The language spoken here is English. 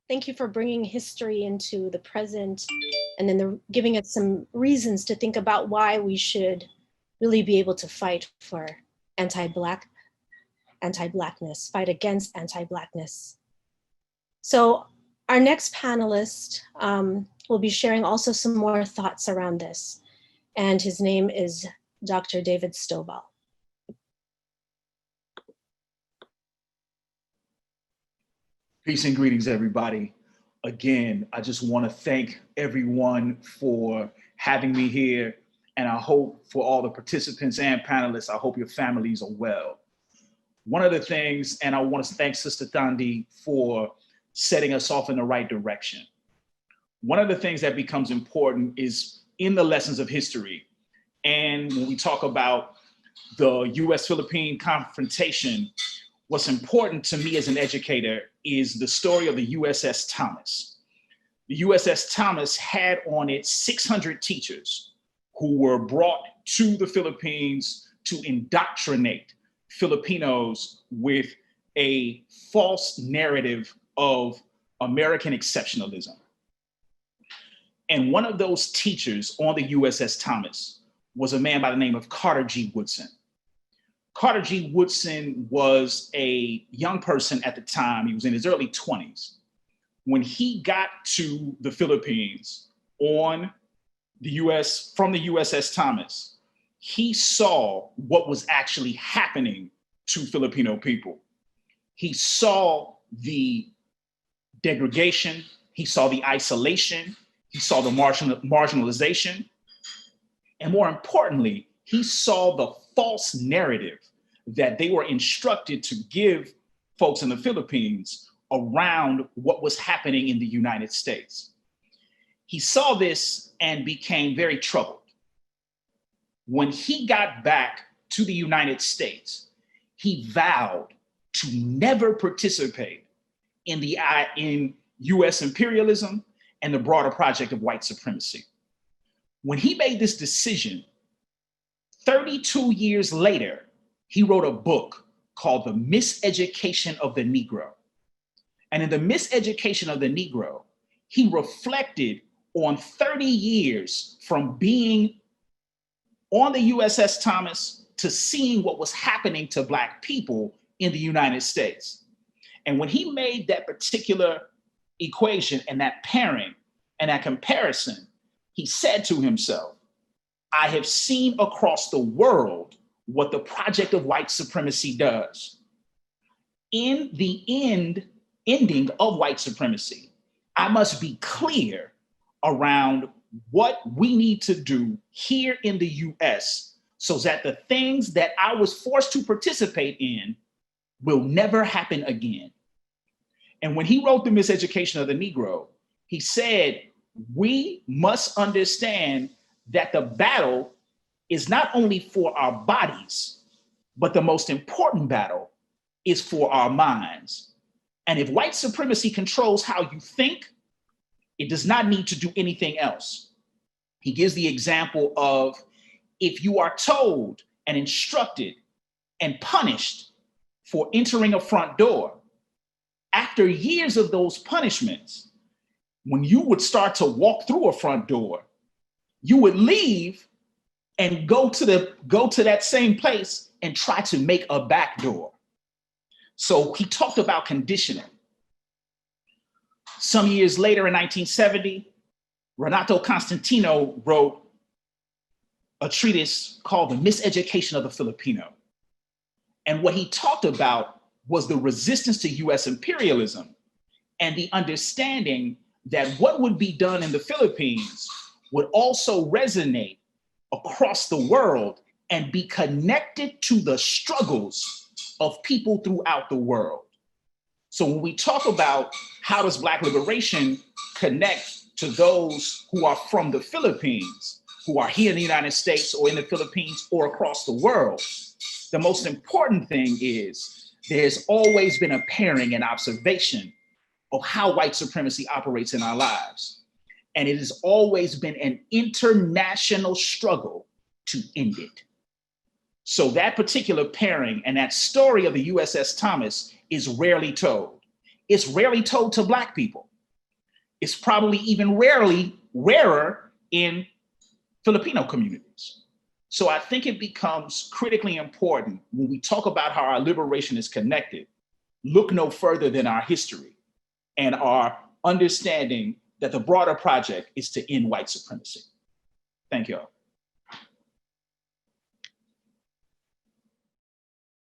Thank you for bringing history into the present and then giving us some reasons to think about why we should really be able to fight for anti-Blackness, fight against anti-Blackness. So our next panelist will be sharing also some more thoughts around this. And his name is Dr. David Stovall. Peace and greetings, everybody. Again, I just want to thank everyone for having me here. And I hope for all the participants and panelists, I hope your families are well. One of the things, and I want to thank Sister Thandi for setting us off in the right direction. One of the things that becomes important is in the lessons of history. And when we talk about the US-Philippine confrontation, what's important to me as an educator is the story of the USS Thomas. The USS Thomas had on it 600 teachers who were brought to the Philippines to indoctrinate Filipinos with a false narrative of American exceptionalism. And one of those teachers on the USS Thomas was a man by the name of Carter G. Woodson. Carter G. Woodson was a young person at the time. He was in his early 20s. When he got to the Philippines on the from the USS Thomas, he saw what was actually happening to Filipino people. He saw the degradation, he saw the isolation, he saw the marginalization, and more importantly, he saw the false narrative that they were instructed to give folks in the Philippines around what was happening in the United States. He saw this and became very troubled. When he got back to the United States, he vowed to never participate in US imperialism and the broader project of white supremacy. When he made this decision, 32 years later, he wrote a book called The Miseducation of the Negro. And in The Miseducation of the Negro, he reflected on 30 years from being on the USS Thomas to seeing what was happening to Black people in the United States. And when he made that particular equation and that pairing and that comparison, he said to himself, I have seen across the world what the project of white supremacy does. In the ending of white supremacy, I must be clear around what we need to do here in the US so that the things that I was forced to participate in will never happen again. And when he wrote The Miseducation of the Negro, he said, we must understand that the battle is not only for our bodies, but the most important battle is for our minds. And if white supremacy controls how you think, it does not need to do anything else. He gives the example of if you are told and instructed and punished for entering a front door, after years of those punishments, when you would start to walk through a front door, you would leave and go to that same place and try to make a back door. So he talked about conditioning. Some years later in 1970, Renato Constantino wrote a treatise called The Miseducation of the Filipino. And what he talked about was the resistance to US imperialism and the understanding that what would be done in the Philippines would also resonate across the world and be connected to the struggles of people throughout the world. So when we talk about how does Black liberation connect to those who are from the Philippines, who are here in the United States or in the Philippines or across the world, the most important thing is there's always been a pairing and observation of how white supremacy operates in our lives. And it has always been an international struggle to end it. So that particular pairing and that story of the USS Thomas is rarely told. It's rarely told to Black people. It's probably even rarer in Filipino communities. So I think it becomes critically important when we talk about how our liberation is connected, look no further than our history and our understanding that the broader project is to end white supremacy. Thank you all.